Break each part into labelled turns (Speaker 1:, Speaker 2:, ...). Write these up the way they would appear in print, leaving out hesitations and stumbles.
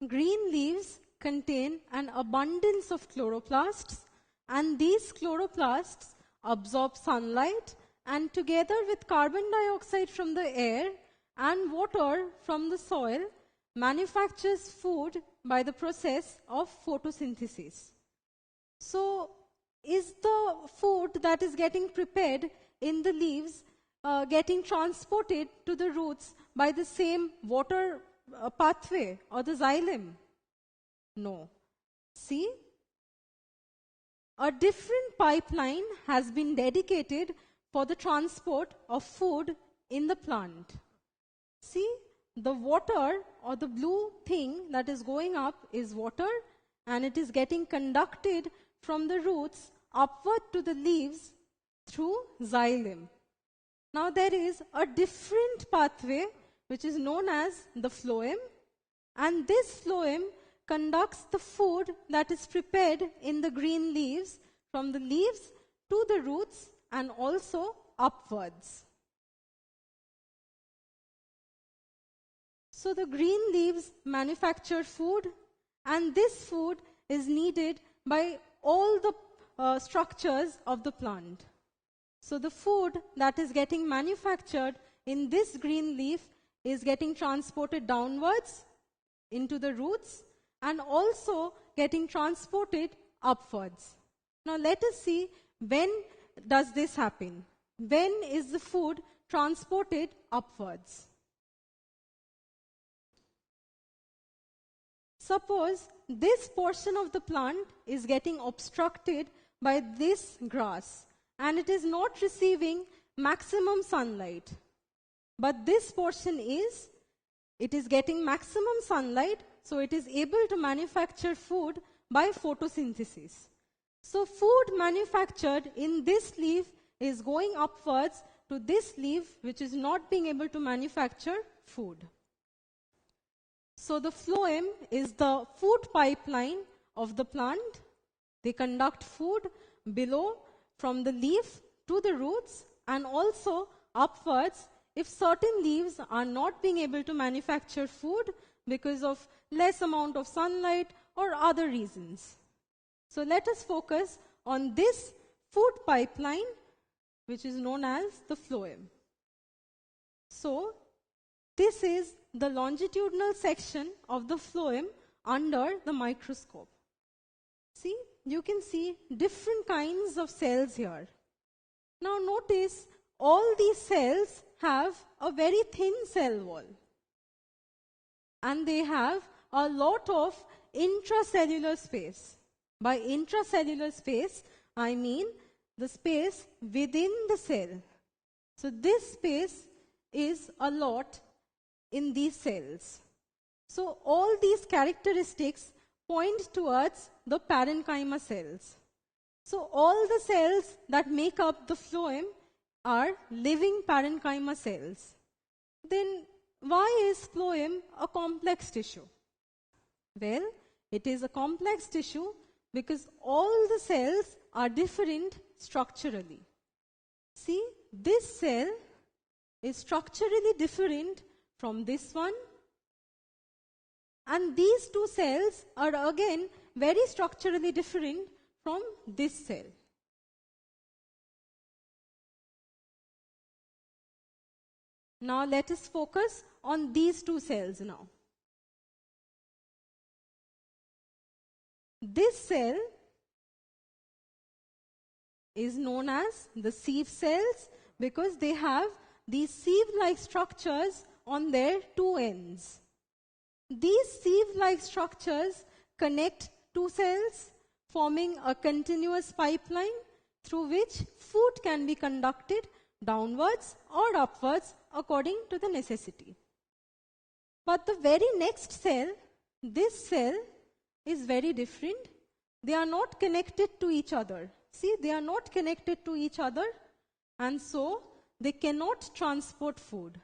Speaker 1: Green leaves contain an abundance of chloroplasts, and these chloroplasts absorb sunlight and together with carbon dioxide from the air and water from the soil manufactures food by the process of photosynthesis. So, is the food that is getting prepared in the leaves getting transported to the roots by the same water pathway or the xylem? No. See, a different pipeline has been dedicated for the transport of food in the plant. See, the water or the blue thing that is going up is water, and it is getting conducted from the roots upward to the leaves through xylem. Now there is a different pathway which is known as the phloem, and this phloem conducts the food that is prepared in the green leaves from the leaves to the roots and also upwards. So the green leaves manufacture food, and this food is needed by all the structures of the plant. So the food that is getting manufactured in this green leaf is getting transported downwards into the roots and also getting transported upwards. Now let us see, when does this happen? When is the food transported upwards? Suppose this portion of the plant is getting obstructed by this grass and it is not receiving maximum sunlight. But this portion is, it is getting maximum sunlight, so it is able to manufacture food by photosynthesis. So food manufactured in this leaf is going upwards to this leaf which is not being able to manufacture food. So the phloem is the food pipeline of the plant. They conduct food below from the leaf to the roots and also upwards if certain leaves are not being able to manufacture food because of less amount of sunlight or other reasons. So let us focus on this food pipeline which is known as the phloem. So this is the longitudinal section of the phloem under the microscope. See, you can see different kinds of cells here. Now notice all these cells have a very thin cell wall. And they have a lot of intracellular space. By intracellular space, I mean the space within the cell. So this space is a lot in these cells. So all these characteristics point towards the parenchyma cells. So all the cells that make up the phloem are living parenchyma cells. Then why is phloem a complex tissue? Well, it is a complex tissue because all the cells are different structurally. See, this cell is structurally different from this one, and these two cells are again very structurally different from this cell. Now let us focus on these two cells now. This cell is known as the sieve cells because they have these sieve-like structures on their two ends. These sieve-like structures connect two cells, forming a continuous pipeline through which food can be conducted downwards or upwards according to the necessity. But the very next cell, this cell, is very different. They are not connected to each other. See, they are not connected to each other, and so they cannot transport food.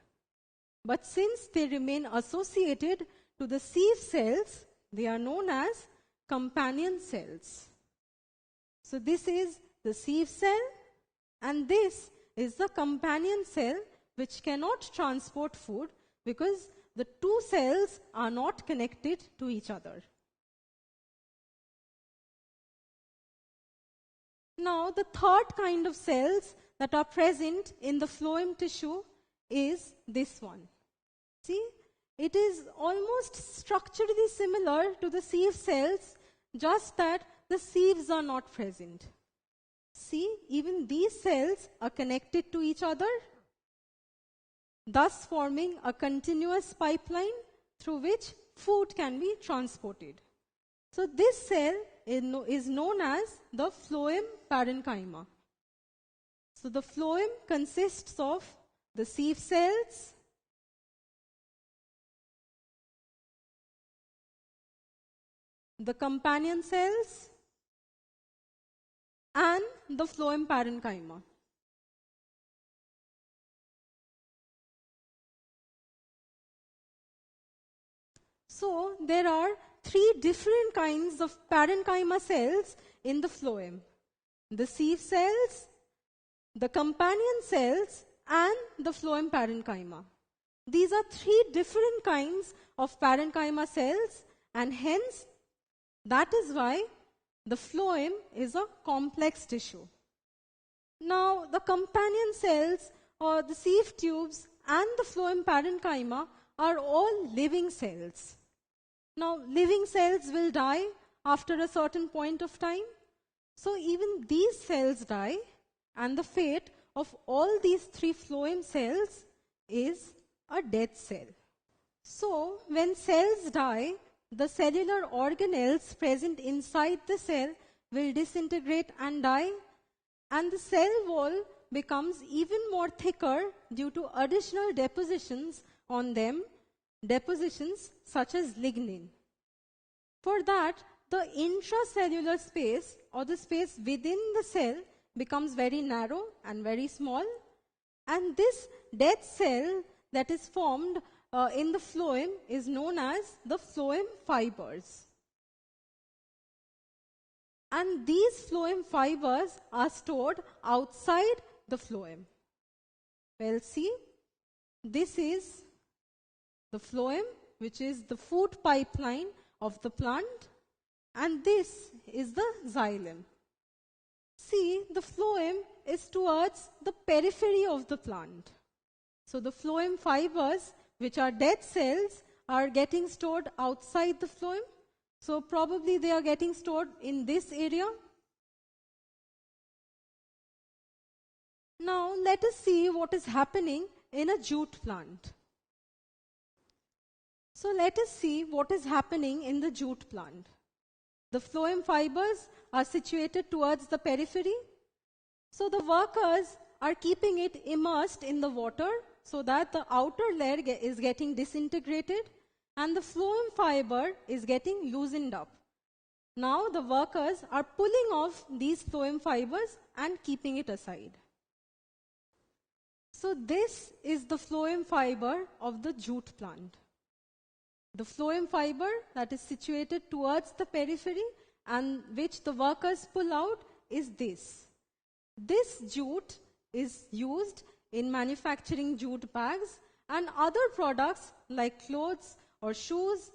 Speaker 1: But since they remain associated to the sieve cells, they are known as companion cells. So this is the sieve cell, and this is the companion cell which cannot transport food because the two cells are not connected to each other. Now, the third kind of cells that are present in the phloem tissue is this one. See, it is almost structurally similar to the sieve cells, just that the sieves are not present. See, even these cells are connected to each other, thus forming a continuous pipeline through which food can be transported. So this cell is known as the Phloem Parenchyma. So the phloem consists of the sieve cells, the companion cells, and the Phloem Parenchyma. So there are three different kinds of parenchyma cells in the phloem: the sieve cells, the companion cells, and the Phloem Parenchyma. These are three different kinds of parenchyma cells, and hence that is why the phloem is a complex tissue. Now, the companion cells, or the sieve tubes, and the Phloem Parenchyma are all living cells. Now, living cells will die after a certain point of time. So even these cells die, and the fate of all these three phloem cells is a death cell. So when cells die, the cellular organelles present inside the cell will disintegrate and die, and the cell wall becomes even more thicker due to additional depositions on them, depositions such as lignin. For that, the intracellular space, or the space within the cell, becomes very narrow and very small, and this dead cell that is formed in the phloem is known as the phloem fibers. And these phloem fibers are stored outside the phloem. Well, see, this is the phloem, which is the food pipeline of the plant, and this is the xylem. See, the phloem is towards the periphery of the plant. So the phloem fibers, which are dead cells, are getting stored outside the phloem. So probably they are getting stored in this area. Now let us see what is happening in a jute plant. So let us see what is happening in the jute plant. The phloem fibers are situated towards the periphery. So the workers are keeping it immersed in the water so that the outer layer is getting disintegrated and the phloem fiber is getting loosened up. Now the workers are pulling off these phloem fibers and keeping it aside. So this is the phloem fiber of the jute plant. The phloem fiber that is situated towards the periphery and which the workers pull out is this. This jute is used in manufacturing jute bags and other products like clothes or shoes.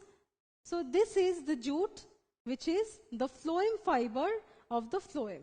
Speaker 1: So this is the jute, which is the phloem fiber of the phloem.